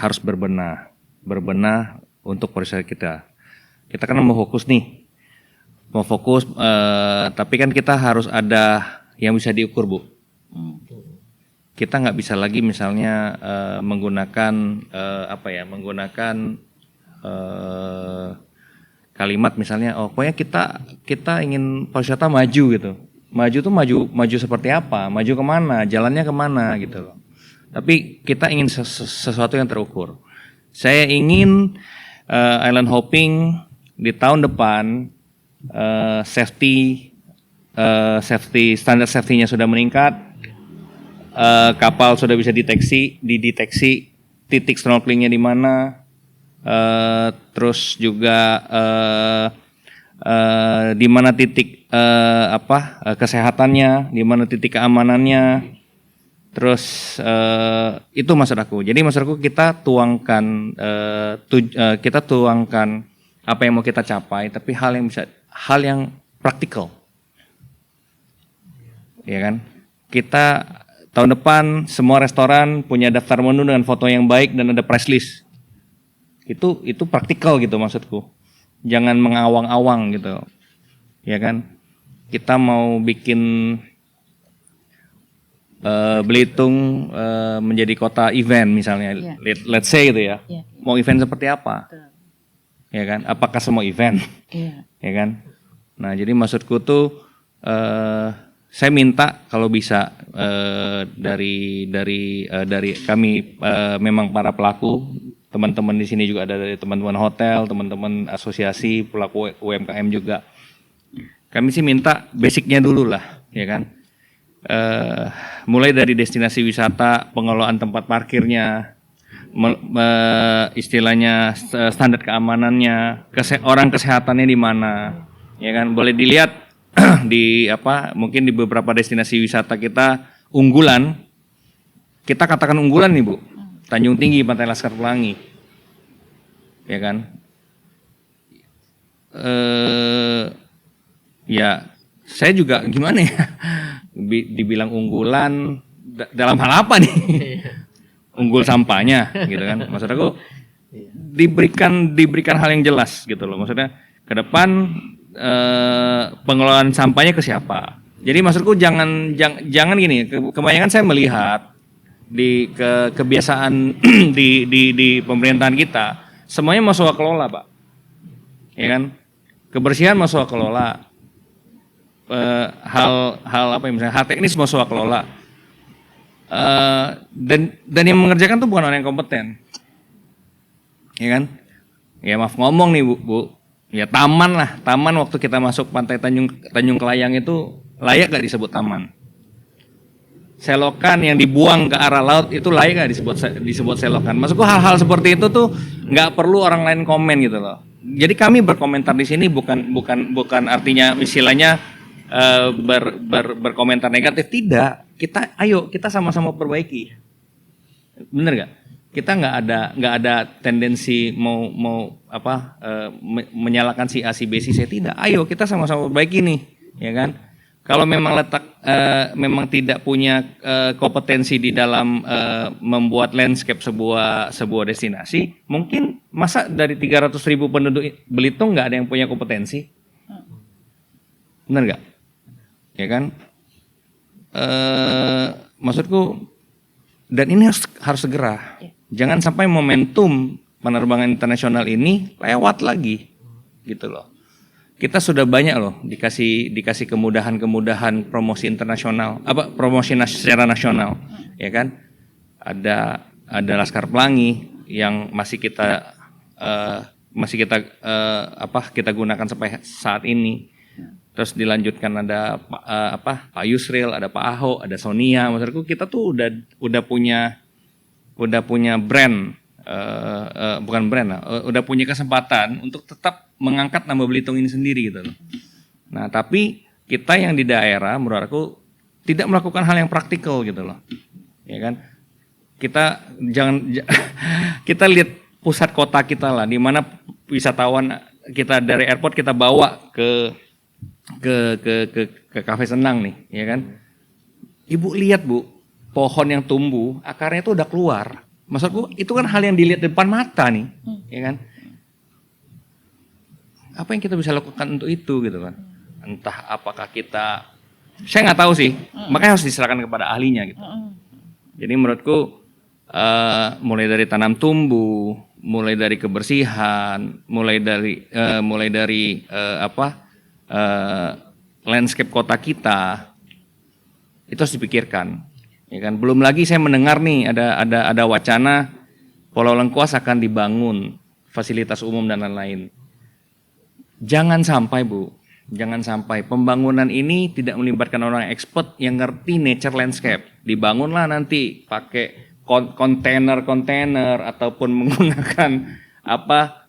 harus berbenah untuk pariwisata kita. Kita kan mau fokus nih, tapi kan kita harus ada yang bisa diukur, Bu. Kita nggak bisa lagi misalnya menggunakan kalimat misalnya, pokoknya kita ingin pariwisata maju gitu. Maju tuh maju seperti apa? Maju kemana? Jalannya kemana gitu loh. Tapi kita ingin sesuatu yang terukur. Saya ingin island hopping di tahun depan standar safety-nya sudah meningkat, kapal sudah bisa dideteksi titik snorkelingnya di mana, terus juga di mana titik kesehatannya, di mana titik keamanannya. Terus itu maksud aku. Jadi maksud aku kita tuangkan apa yang mau kita capai, tapi hal yang praktikal. Ya kan? Kita tahun depan semua restoran punya daftar menu dengan foto yang baik dan ada price list. Itu praktikal gitu maksudku. Jangan mengawang-awang gitu. Ya kan? Kita mau bikin Belitung menjadi kota event misalnya, let's say gitu ya. Mau event seperti apa? Ya kan? Apakah semua event? Ya kan? Nah, jadi maksudku tuh saya minta kalau bisa dari kami memang para pelaku, teman-teman di sini juga ada dari teman-teman hotel, teman-teman asosiasi pelaku UMKM juga. Kami sih minta basicnya dulu lah, ya kan? Mulai dari destinasi wisata, pengelolaan tempat parkirnya, istilahnya standar keamanannya, orang kesehatannya di mana, ya kan? Boleh dilihat mungkin di beberapa destinasi wisata kita unggulan, kita katakan unggulan nih Bu, Tanjung Tinggi, Pantai Laskar Pelangi, ya kan? Ya saya juga gimana ya? Dibilang unggulan dalam hal apa nih? Unggul sampahnya gitu kan. Maksud aku diberikan hal yang jelas gitu loh. Maksudnya ke depan pengelolaan sampahnya ke siapa. Jadi maksudku jangan gini, kebanyakan saya melihat di kebiasaan di pemerintahan kita semuanya mau swakelola, Pak. Ya kan? Kebersihan mau swakelola. Hal apa yang misalnya hal teknis mau swakelola, dan yang mengerjakan tuh bukan orang yang kompeten, ya kan? Ya maaf ngomong nih Bu, ya taman waktu kita masuk pantai Tanjung Kelayang itu layak gak disebut taman? Selokan yang dibuang ke arah laut itu layak gak disebut selokan? Maksudku hal-hal seperti itu tuh nggak perlu orang lain komen gitu loh. Jadi kami berkomentar di sini bukan artinya istilahnya berkomentar negatif, tidak. Kita sama-sama perbaiki, bener nggak? Kita nggak ada tendensi mau menyalahkan si A si B si C, tidak. Ayo kita sama-sama perbaiki nih, ya kan? Kalau memang memang tidak punya kompetensi di dalam membuat landscape sebuah destinasi, mungkin masa dari 300.000 penduduk Belitung nggak ada yang punya kompetensi, bener nggak? Ya kan, maksudku, dan ini harus segera. Jangan sampai momentum penerbangan internasional ini lewat lagi, gitu loh. Kita sudah banyak loh dikasih kemudahan promosi internasional, promosi secara nasional, ya kan? Ada Laskar Pelangi yang masih kita gunakan sampai saat ini. Terus dilanjutkan ada Pak Yusril, ada Pak Ahok, ada Sonia. Maksudku kita tuh udah punya brand, udah punya kesempatan untuk tetap mengangkat nama Belitung ini sendiri gitu loh. Nah tapi kita yang di daerah menurut aku tidak melakukan hal yang praktikal gitu loh, ya kan? Kita lihat pusat kota kita lah, di mana wisatawan kita dari airport kita bawa ke kafe senang nih, ya kan? Ibu lihat Bu, pohon yang tumbuh akarnya itu udah keluar. Maksudku itu kan hal yang dilihat depan mata nih, ya kan? Apa yang kita bisa lakukan untuk itu gitu kan? Entah apakah kita, saya nggak tahu sih, makanya harus diserahkan kepada ahlinya gitu. Jadi menurutku mulai dari tanam tumbuh, mulai dari kebersihan, mulai dari landscape kota kita itu harus dipikirkan. Ya kan, belum lagi saya mendengar nih ada wacana Pulau Lengkuas akan dibangun fasilitas umum dan lain-lain. Jangan sampai Bu, jangan sampai pembangunan ini tidak melibatkan orang expert yang ngerti nature landscape. Dibangunlah nanti pakai kontainer ataupun menggunakan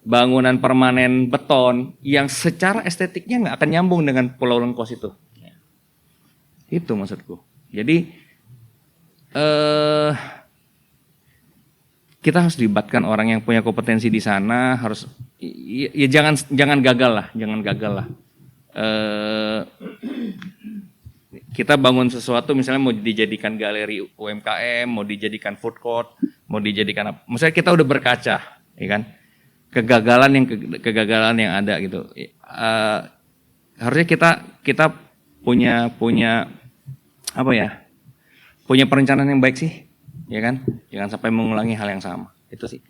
bangunan permanen beton yang secara estetiknya nggak akan nyambung dengan Pulau Lengkuas itu. Itu maksudku. Jadi kita harus libatkan orang yang punya kompetensi di sana, harus ya jangan gagal lah. Kita bangun sesuatu misalnya mau dijadikan galeri UMKM, mau dijadikan food court, mau dijadikan apa. Misalnya kita udah berkaca, ya kan? Kegagalan yang ada gitu. Harusnya kita punya punya perencanaan yang baik sih, ya kan? Jangan sampai mengulangi hal yang sama. Itu sih.